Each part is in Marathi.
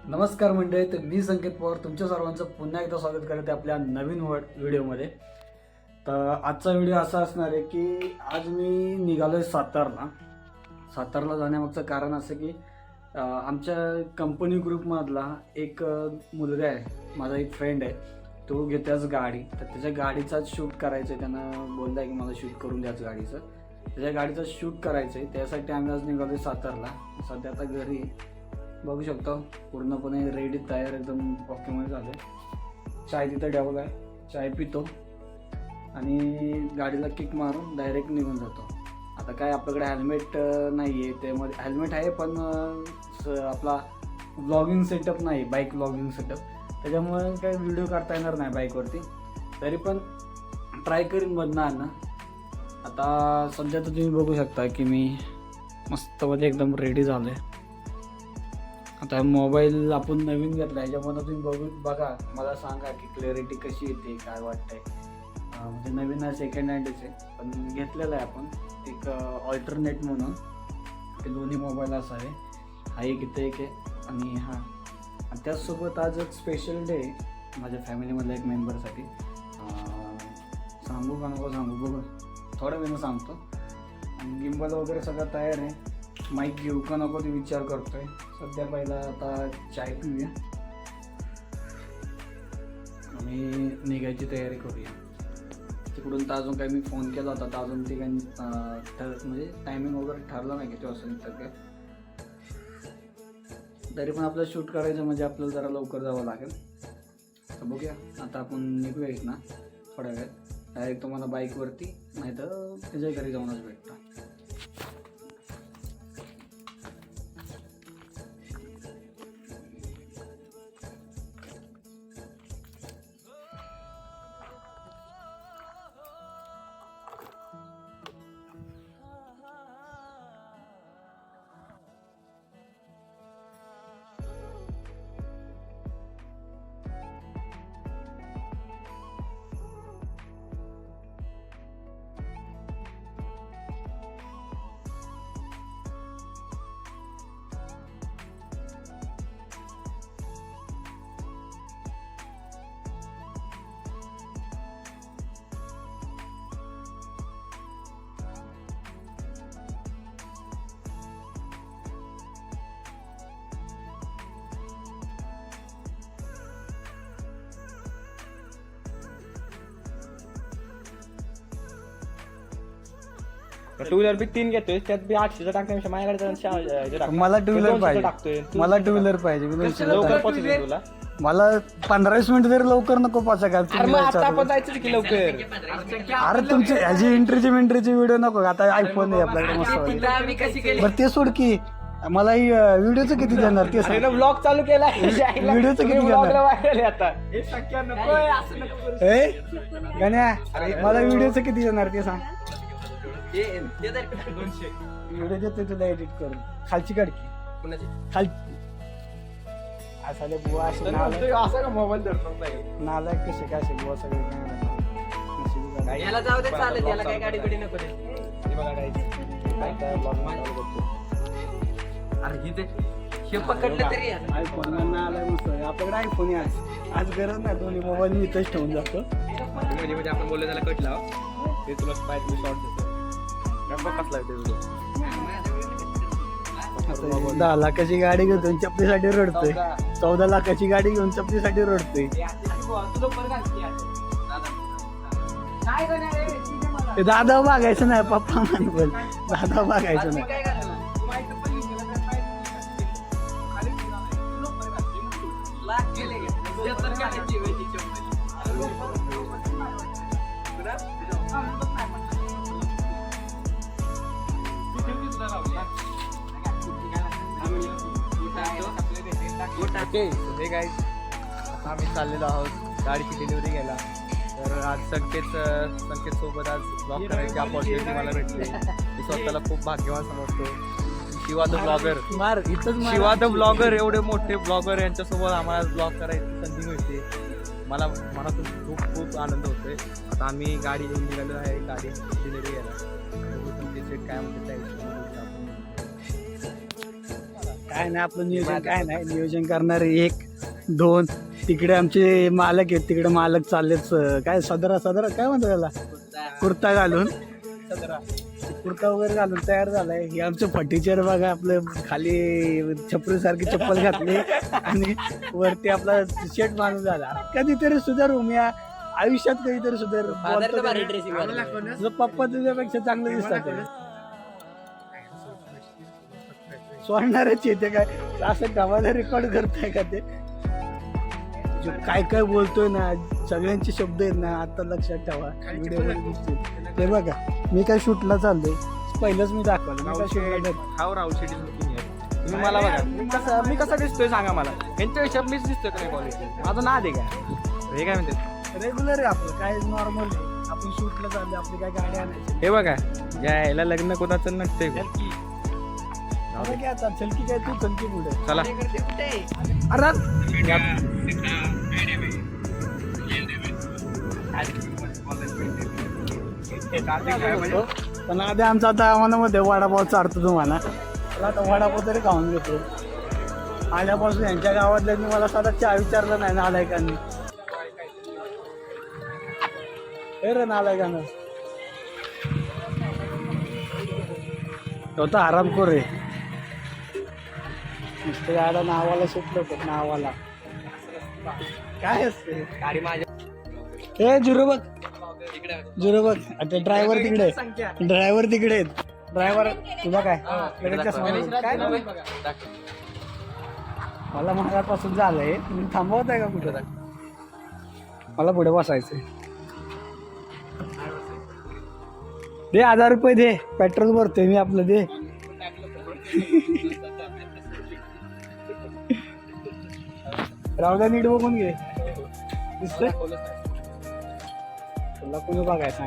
नमस्कार मंडळी, तर मी संकेत पवार तुमच्या सर्वांचं पुन्हा एकदा स्वागत करते आपल्या नवीन व्हिडिओमध्ये. तर आजचा व्हिडिओ असा असणार आहे की आज मी निघालोय सातारला जाण्यामागचं कारण असं की आमच्या कंपनी ग्रुपमधला एक मुलगा आहे, माझा एक फ्रेंड आहे, तो घेत्याच गाडी. तर त्याच्या गाडीचाच शूट करायचं आहे. त्यानं बोलला आहे की मला शूट करून द्याच गाडीचं. त्याच्या गाडीचं शूट करायचं आहे, त्यासाठी आम्ही आज निघालोय सातारला. सध्या आता घरी बघू शकतो पूर्णपणे रेडी तयार एकदम ओकेमध्ये झालं. चाय तिथं ठेवला आहे, चाय पितो आणि गाडीला किक मारून डायरेक्ट निघून जातो. आता काय आपल्याकडे हेल्मेट नाही आहे, त्यामध्ये हेल्मेट आहे पण आपला व्लॉगिंग सेटअप नाही, बाईक व्लॉगिंग सेटअप, त्याच्यामुळे काही व्हिडिओ काढता येणार नाही बाईकवरती. तरी पण ट्राय करीन बदना ना. आता सध्या तर तुम्ही बघू शकता की मी मस्तमध्ये एकदम रेडी झालो आहे. आता मोबाईल आपण नवीन घेतला आहे, याच्यामध्ये तुम्ही बघा, मला सांगा की क्लॅरिटी कशी येते, काय वाटतंय. म्हणजे नवीन आहे, सेकंड हँडच आहे, पण घेतलेलं आहे आपण एक ऑल्टरनेट म्हणून. ते दोन्ही मोबाईल असं आहे, हा एक इथे एक आहे आणि हा. आणि त्याचसोबत आज एक स्पेशल डे माझ्या फॅमिलीमधल्या एक मेंबरसाठी. सांगू का नको सांगू, बघू थोड्या वेळानं सांगतो. आणि गिम्बल वगैरे सगळं तयार आहे. माईक घेऊ का नको ते विचार करतोय सध्या. पहिला आता चाय पिऊया आणि निघायची तयारी करूया. तिकडून तर अजून काही मी फोन केला होता, तर अजून ते काही म्हणजे टायमिंग वगैरे ठरलं नाही की ते असं निघतं काय. तरी पण आपलं शूट करायचं म्हणजे आपल्याला जरा लवकर जावं लागेल. तर बघूया आता आपण निघूया इथं थोड्या वेळ. डायरेक्ट तुम्हाला बाईकवरती नाही तर त्याच्या घरी जाऊनच भेटतं. टू व्हीलर बी 3 घेतोय, त्यात बी 800चा टाकण्यापेक्षा माझ्याकडे मला टू व्हीलर पाहिजे, टाकतोय. मला टू व्हीलर पाहिजे. मी लवकर पोहोचेल तुला. मला 15-20 मिनिट तरी लवकर नको पाचा का. अरे मग आता आपण जायचं की लवकर. अरे तुमची ह्याची एंट्रीची व्हिडिओ नको. आता आयफोन आहे आपल्याकडे मस्त. बरं ते सोड की मला व्हिडिओचं किती देणार ते सांग. ब्लॉग चालू केला, व्हिडिओचं किती देणार आता गण्या, मला व्हिडिओचं किती देणार ते सांग. व्हिडिओ देतो तुला एडिट करून. खालची काढकी खाल असाले बुवा असे मोबाईल नालायक कसे काय असे बुवा सगळे याला जाऊ दे, चालेल, याला काही गाडी बिडी नको दे. अरे हे पकडलं तरी आयफोन आलाय मस्त. आपल्याकडे आयफोन आहे आज गरज नाही. दोन्ही मोबाईल मी इथंच ठेवून जातो. म्हणजे आपण बोललो त्याला कट लाव, ते तुला स्पाइस शॉर्ट देतो. कसला येतो 10 लाखाची गाडी घेऊन चपलीसाठी रडतोय. 14 लाखाची गाडी घेऊन चपलीसाठी रडतोय. दादा बघायचं नाही, पप्पा म्हण बोल, दादा बघायचं नाही. ओके हे गाईज, आम्ही चाललेलो आहोत गाडीची डिलिव्हरी घ्यायला. तर आज संकेत सोबत आज ब्लॉग करायची अपॉर्च्युनिटी मला भेटली. मी स्वतःला खूप भाग्यवान समजतो. शिवा द ब्लॉगर एवढे मोठे ब्लॉगर यांच्यासोबत आम्हाला ब्लॉग करायची संधी मिळते. मला मनातून खूप खूप आनंद होतोय. आता आम्ही गाडी घेऊन निघालो आहे, गाडी डिलिव्हरी घ्यायला. काय म्हणते काय नाही आपलं नियोजन काय नाही नियोजन करणारे 1 2 तिकडे आमचे मालक आहेत तिकडे मालक चाललेच काय सदरा काय म्हणतात त्याला कुर्ता घालून कुर्ता वगैरे घालून तयार झालाय हे आमचं फर्निचर बघा आपलं खाली छपरीसारखी चप्पल घातली आणि वरती आपला शर्ट माणूस झाला कधीतरी सुधारू मी आयुष्यात कधीतरी सुधारू तुझं पप्पा तुझ्यापेक्षा चांगलं दिसतात सोडणारच येते काय असं गावाला रेकॉर्ड करताय का ते जो काय बोलतोय ना सगळ्यांचे शब्द आहेत ना आता लक्षात ठेवा व्हिडिओ दिसतील ते बघा मी काय शूटला चाललोय पहिलंच मी दाखवलं मी काय शूटला तुम्ही मला बघा मी कसा दिसतोय सांगा मला यांच्या हिशोब मीच दिसतोय का नाही कॉलेज माझं ना दे का हे काय म्हणते रेग्युलर आहे आपलं काय नॉर्मल आपण शूटला चाललोय आपली काय गाडी आणायची हे बघा यायला लग्न कोणाचं नसतंय आता काय आता चलकी काय तू चलकी पुढे चला अरे पण आधी आमचा आता मनामध्ये वडापाव चारतो तुम्हाला मला आता वडापाव तरी खाऊन घेतो आल्यापासून यांच्या गावातल्यांनी मला साधा चहा विचारलं नाही नालायकांनी हे रे नालायकानं तो तर आरामखोर रे नुसतं गाडा नावाला सुटलं पण नावाला काय असते गाडी माझ्या हे झिरो बघ आता ड्रायव्हर तिकडे आहेत ड्रायव्हर तुझा काय काय मला महाराजपासून झालंय तुम्ही थांबवत आहे का कुठं मला पुढे बसायचंय दे 1000 रुपये दे पेट्रोल भरतोय मी आपलं दे रावदा नीट बघून घे दिसतंय तुला कोणी बघायचं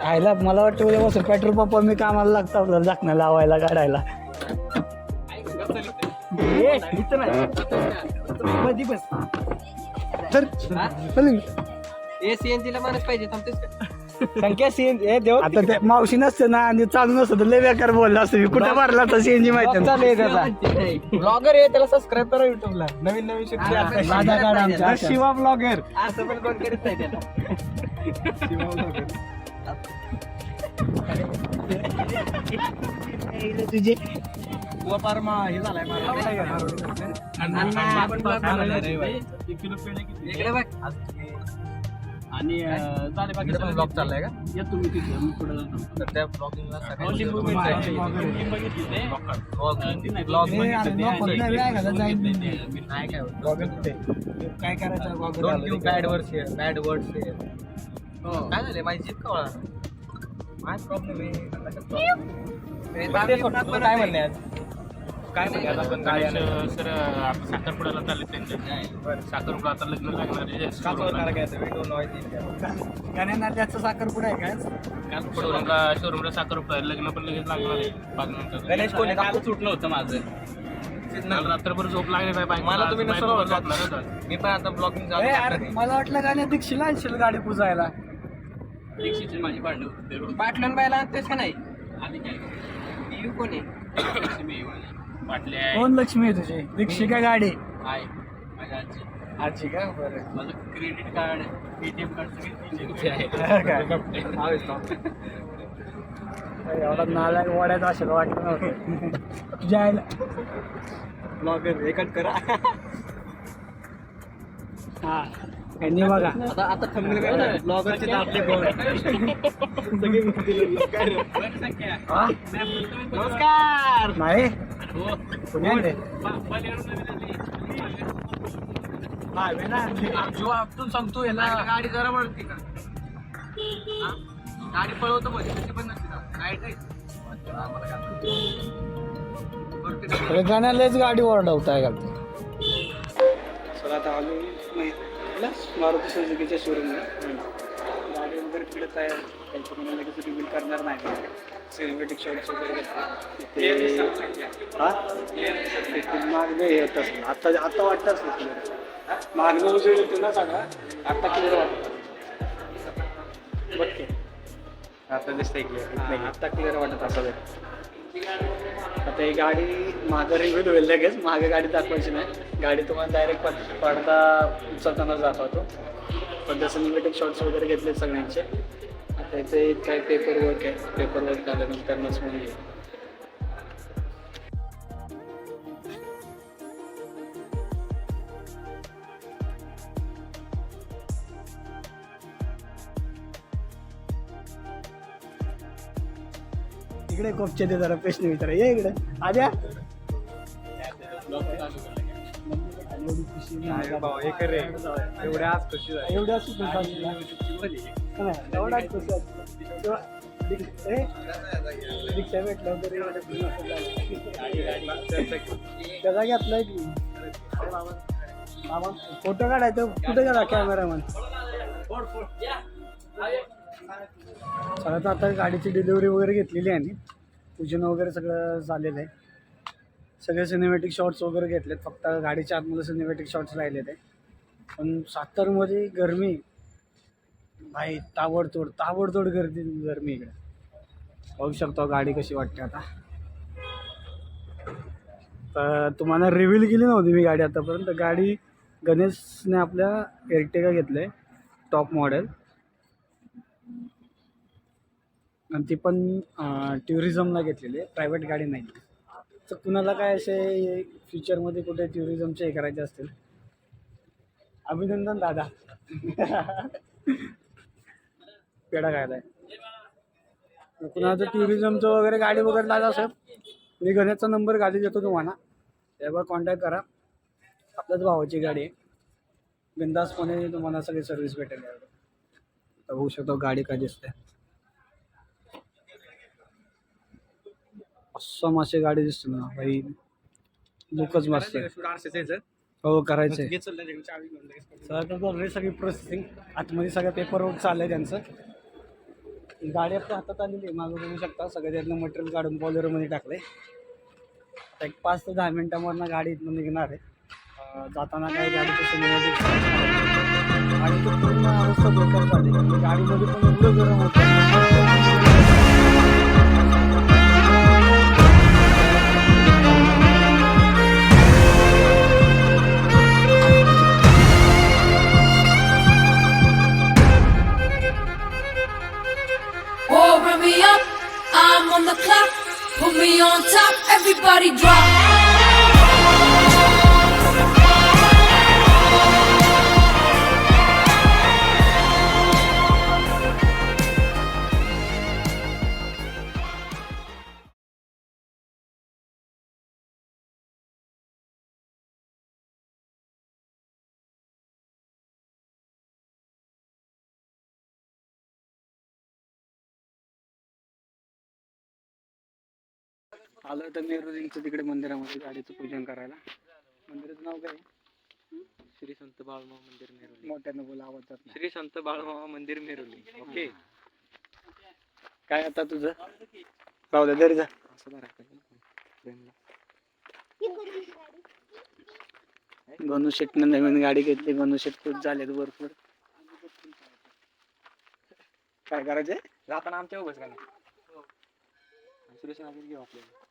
आयला मला वाटतं उद्यापासून पेट्रोल पंप मी कामाला लागतं आपल्याला झाकणं लावायला काढायला सीएनजी ला माणूस पाहिजे थांबतेस का संख्या सीएनजी देव आता ते मावशी नसते ना आणि चालू नसतं तर लय बेकार बोलला असतं मी कुठे मारला तर सीएनजी माहिती ब्लॉगर आहे त्याला सबस्क्राईब करा युट्यूबला नवीन आमचा शिवा ब्लॉगर असं पण कोण करत नाही त्याला तुझे हे झालाय आणि ब्लॉग चाललाय का या तुम्ही तिथे मी पुढे जातो तर त्या ब्लॉगिंगला काय करायचं बॅड वर्ड्स काय झाले माझी जीत का माझ प्रॉब्लेम आहे काय म्हणणे आज काय म्हणणे सर साखरपुड्याला चालले त्यांच्या साखरपुडा आता लग्न लागणार गाण्यांना त्याचं साखरपुडा आहे काय शोरूमला साखरपुडा लग्न पण लगेच लागणार आहे 5 नंतर गणेश कोणी काल सुटलं होतं माझं रात्रभर झोप लागली नाही मला तुम्ही नसलं मी पण आता ब्लॉगिंग मला वाटलं गाण्या दीक्षिला आणशील गाडी पुजायला दीक्षितची माझी भांडण होते पाटलन बायला आणतेस का नाही आधी काय येऊ कोणी लक्ष्मी वाटले आहे कोण लक्ष्मी आहे तुझी दीक्षिका गाडी माझ्या आजी आजी का बरं माझं क्रेडिट कार्ड ATM कार्ड एवढा नालायक वाड्यात असेल वाटलं नव्हतं तुझ्या आईला ब्लॉगर रेकॉर्ड करा हा यांनी बघा आता थंबनेल ब्लॉगरचे आपले नमस्कार नाही पुण्या आपण सांगतो याला गाडी जरा वळती का गाडी पळवतो पण नसते गाण्यालाच गाडी ओरडवताय का सर आता आलो मारुती सुझुकीच्या शोरूमला गाडी वगैरे फिरत आहे त्यांच्याकडून लगेच रिव्हील करणार नाही सिनेमॅटिक शॉट्स वगैरे मागणे येत असेल आता वाटतं असेल मागणं उजेड येतो ना सांगा आता क्लिअर वाटतं बघ आता दिसतंय की आता क्लिअर वाटत असावे. आता ही गाडी मागं रिव्ह्यू होईल लगेच. मागे गाडी दाखवायची नाही. गाडी तुम्हाला डायरेक्ट पडदा उचलताना जात होतो. पण तसं निगेटिव्ह शॉट्स वगैरे घेतले सगळ्यांचे. आता इथे काय पेपर वर्क आहे. पेपर वर्क झाल्यानंतरच म्हणजे इकडे कोपचे ते जरा प्रश्न विचारा. ये इकडे आद्या. एवढी खुशी नाही. एवढ्याच खुशी झाली. एवढ्याच खुशी एवढाच खुशी रिक्षा भेटलं तरी त्याचा घेतलाय की फोटो काढायचं. कुठे गेला कॅमेरामॅन? सगळ्यात आता गाडीची डिलिव्हरी वगैरे घेतलेली आहे. पूजन वगैरे सगळं झालेलं आहे. सगळे सिनेमॅटिक शॉट्स वगैरे घेतलेत. फक्त गाडीच्या आतमध्ये सिनेमॅटिक शॉट्स राहिले ते. पण सातारमध्ये गरमी भाई ताबडतोड गरमी इकडे. बघू शकतो गाडी कशी वाटते आता. तर तुम्हाला रिव्हील केली नव्हती मी गाडी आतापर्यंत. गाडी गणेशने आपल्या एर्टिगा घेतलं आहे टॉप मॉडेल. आणि ती पण टुरिझमला घेतलेली आहे, प्रायव्हेट गाडी नाही. तर कुणाला काय असे फ्युचरमध्ये कुठे टुरिझमचे हे करायचे असतील, अभिनंदन दादा. पेढा खायला आहे. कुणाचं टुरिझमचं वगैरे गाडी वगैरे लागत असेल, मी गणेशचा नंबर गाडी देतो तुम्हाला, त्यावर कॉन्टॅक्ट करा. आपल्याच भावाची गाडी आहे. बिंदासपणे तुम्हाला सगळी सर्व्हिस भेटेल. तर होऊ शकतो गाडी काय दिसते. असं अशी गाडी दिसते ना भाई, लुकच मस्त आहे. हो करायचंय. सगळी प्रोसेसिंग आतमध्ये सगळं पेपर वर्क चाललंय त्यांचं. गाडी आपल्या हातात आलेली आहे, मागं बघू शकता. सगळं त्यातलं मटेरियल काढून बॉलेरोमध्ये टाकलंय. एक 5 ते 10 मिनिटांवरनं गाडी इथून निघणार आहे. जाताना काही गाडीचं सिनेमॅटिक गाडीचं पूर्ण अवस्था बेकार झाली. गाडीमध्ये पण एवढं गरम होतं. Bring me up, I'm on the clock. Put me on top, everybody drop. आलं तर नेहरू रिंगचं तिकडे मंदिरामध्ये गाडीचं पूजन करायला. मंदिराचं नाव काय? श्री संत बाळमामा मंदिर मेरुली. मोठ्यानं बोला, आवाज जात नाही. श्री संत बाळमामा मंदिर मेरुली. ओके. काय आता तुझं? राहू दे, घरी जा. गणू शेटनं नवीन गाडी घेतली. गणू शेट खूप झालेत भरपूर. काय करायचंय? जाताना आमच्या उभंच का नाही सुरेश नागेश घेऊ आपल्याला.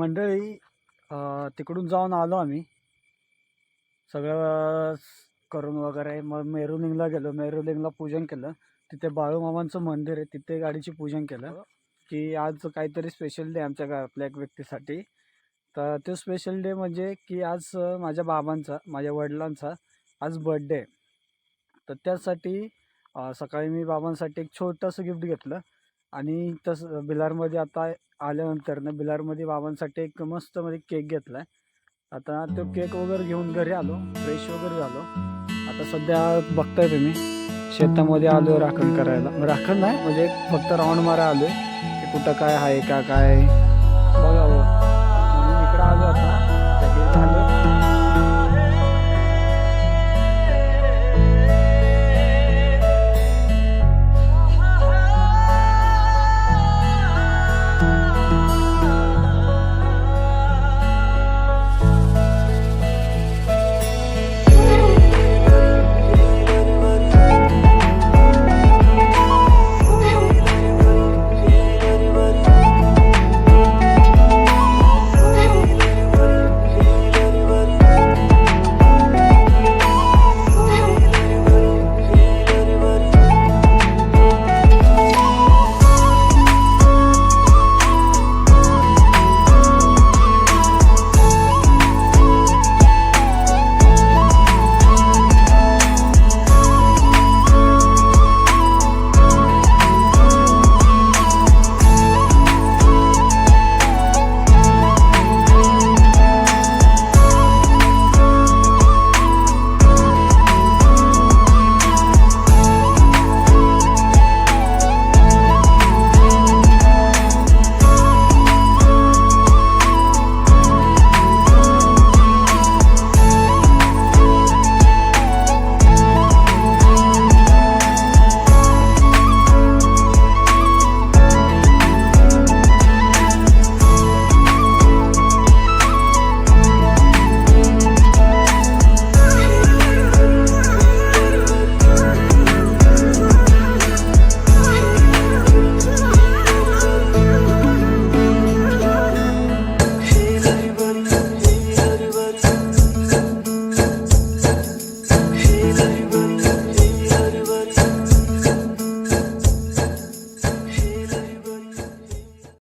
मंडळी तिकडून जाऊन आलो आम्ही सगळं करून वगैरे. मग मेरुलिंगला गेलो, मेरुलिंगला पूजन केलं. तिथे बाळूमामांचं मंदिर आहे, तिथे गाडीची पूजन केलं की आज काहीतरी स्पेशल डे आमच्या घरातल्या एक व्यक्तीसाठी. तर तो स्पेशल डे म्हणजे की आज माझ्या बाबांचा, माझ्या वडिलांचा आज बर्थडे आहे. तर त्यासाठी सकाळी मी बाबांसाठी एक छोटंसं गिफ्ट घेतलं आणि तसं बिलारमध्ये आता आल्यानंतर ना बिलारमध्ये बाबांसाठी एक मस्तमध्ये केक घेतला आहे. आता तो केक वगैरे घेऊन घरी आलो, फ्रेश वगैरे झालो. आता सध्या बघताय तुम्ही शेतामध्ये आलो राखण करायला. राखण नाही म्हणजे फक्त राऊंड मारा आलो आहे की कुठं काय आहे का काय